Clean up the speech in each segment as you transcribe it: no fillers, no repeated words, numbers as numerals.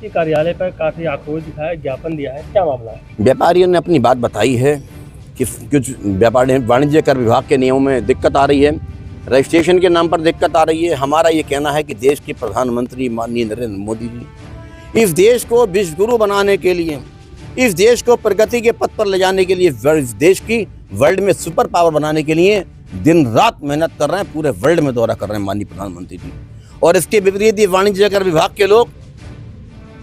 GST कार्यालय पर काफ़ी आक्रोश दिखाया, ज्ञापन दिया है, क्या मामला है? व्यापारियों ने अपनी बात बताई है कि कुछ व्यापार वाणिज्य कर विभाग के नियमों में दिक्कत आ रही है, रजिस्ट्रेशन के नाम पर दिक्कत आ रही है। हमारा ये कहना है कि देश के प्रधानमंत्री माननीय नरेंद्र मोदी जी इस देश को विश्वगुरु बनाने के लिए, इस देश को प्रगति के पथ पर ले जाने के लिए, इस देश की वर्ल्ड में सुपर पावर बनाने के लिए दिन रात मेहनत कर रहे हैं, पूरे वर्ल्ड में दौरा कर रहे हैं माननीय प्रधानमंत्री जी। और इसके विपरीत ये वाणिज्य कर विभाग के लोग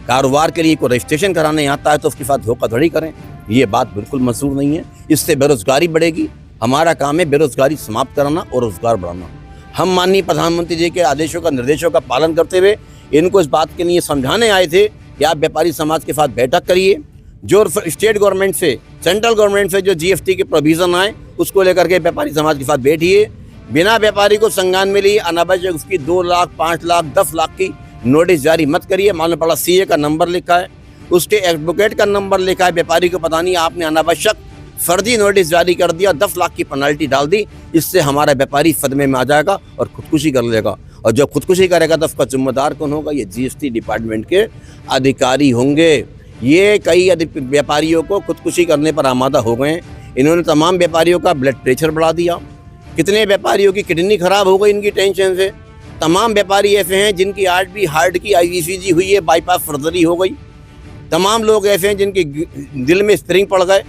कारोबार के लिए कोई रजिस्ट्रेशन कराने आता है तो उसके साथ धोखाधड़ी करें, ये बात बिल्कुल मंजूर नहीं है। इससे बेरोजगारी बढ़ेगी। हमारा काम है बेरोजगारी समाप्त कराना और रोजगार बढ़ाना। हम माननीय प्रधानमंत्री जी के आदेशों का, निर्देशों का पालन करते हुए इनको इस बात के लिए समझाने आए थे कि आप व्यापारी समाज के साथ बैठक करिए, जो स्टेट गवर्नमेंट से, सेंट्रल गवर्नमेंट से जो जीएसटी के प्रोविजन आए उसको लेकर के व्यापारी समाज के साथ बैठिए। बिना व्यापारी को संज्ञान में लिए अनावश्यक उसकी 2 लाख, 5 लाख, 10 लाख की नोटिस जारी मत करिए। मालूम पड़ा सीए का नंबर लिखा है, उसके एडवोकेट का नंबर लिखा है, व्यापारी को पता नहीं, आपने अनावश्यक फर्जी नोटिस जारी कर दिया, 10 लाख की पेनल्टी डाल दी। इससे हमारा व्यापारी सदमे में आ जाएगा और खुदकुशी कर लेगा। और जब खुदकुशी करेगा तो उसका जिम्मेदार कौन होगा? ये जीएसटी डिपार्टमेंट के अधिकारी होंगे। ये कई व्यापारियों को खुदकुशी करने पर आमादा हो गए। इन्होंने तमाम व्यापारियों का ब्लड प्रेशर बढ़ा दिया, कितने व्यापारियों की किडनी खराब हो गई इनकी टेंशन से। तमाम व्यापारी ऐसे हैं जिनकी हार्ट की ईसीजी हुई है, बाईपास सर्जरी हो गई। तमाम लोग ऐसे हैं जिनके दिल में स्प्रिंग पड़ गए।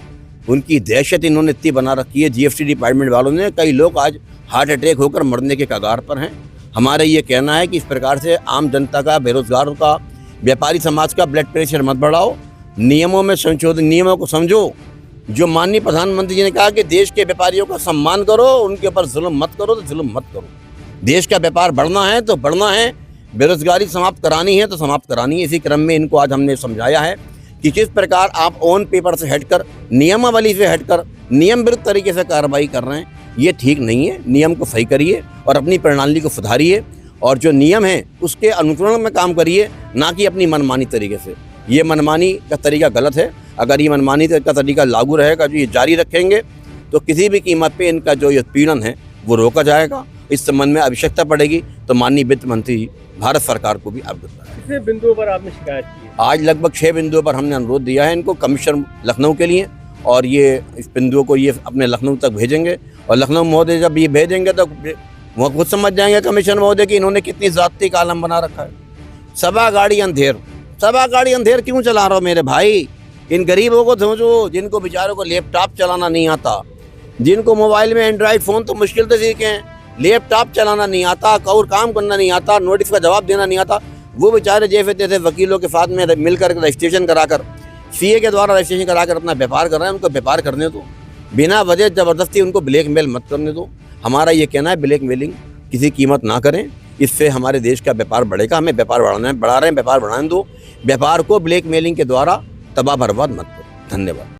उनकी दहशत इन्होंने इतनी बना रखी है जीएसटी डिपार्टमेंट वालों ने, कई लोग आज हार्ट अटैक होकर मरने के कगार पर हैं। हमारा ये कहना है कि इस प्रकार से आम जनता का, बेरोजगारों का, व्यापारी समाज का ब्लड प्रेशर मत बढ़ाओ। नियमों में संशोधन, नियमों को समझो। जो माननीय प्रधानमंत्री जी ने कहा कि देश के व्यापारियों का सम्मान करो, उनके ऊपर जुल्म मत करो, तो जुल्म मत करो। देश का व्यापार बढ़ना है तो बढ़ना है, बेरोजगारी समाप्त करानी है तो समाप्त करानी है। इसी क्रम में इनको आज हमने समझाया है कि किस प्रकार आप ऑन पेपर से हटकर, नियमावली से हटकर नियम विरुद्ध तरीके से कार्रवाई कर रहे हैं, ये ठीक नहीं है। नियम को सही करिए और अपनी प्रणाली को सुधारिए और जो नियम है उसके अनुकरण में काम करिए, ना कि अपनी मनमानी तरीके से। ये मनमानी का तरीका गलत है। अगर ये मनमानी का तरीका लागू रहेगा, जो ये जारी रखेंगे, तो किसी भी कीमत पे इनका जो ये पीड़न है वो रोका जाएगा। इस संबंध में आवश्यकता पड़ेगी तो माननीय वित्त मंत्री भारत सरकार को भी अवगत कराएं। कितने बिंदुओं पर आपने शिकायत की है? आज लगभग 6 बिंदुओं पर हमने अनुरोध दिया है इनको, कमिश्नर लखनऊ के लिए, और ये इस बिंदुओं को ये अपने लखनऊ तक भेजेंगे। और लखनऊ महोदय जब ये भेजेंगे तो वो खुद समझ जाएंगे कमिश्नर महोदय कि इन्होंने कितनी ज़ाती का आलम बना रखा है। सभा गाड़ी अंधेर क्यों चला रहे हो मेरे भाई? इन गरीबों को समझो, जिनको बेचारों को लैपटॉप चलाना नहीं आता, जिनको मोबाइल में एंड्रॉइड फ़ोन तो मुश्किल से सीखे हैं, लैपटॉप चलाना नहीं आता, और काम करना नहीं आता, नोटिस का जवाब देना नहीं आता, वो बेचारे जैसे तैसे वकीलों के साथ में मिलकर रजिस्ट्रेशन कराकर, सीए के द्वारा रजिस्ट्रेशन कराकर अपना व्यापार कर रहे हैं। उनको व्यापार करने दो, बिना वजह ज़बरदस्ती उनको ब्लैकमेल मत करने दो। हमारा ये कहना है ब्लैकमेलिंग किसी कीमत ना करें, इससे हमारे देश का व्यापार बढ़ेगा। हमें व्यापार बढ़ा रहे हैं, व्यापार बढ़ाने दो। व्यापार को ब्लैकमेलिंग के द्वारा तबाह बर्बाद मत करो। धन्यवाद।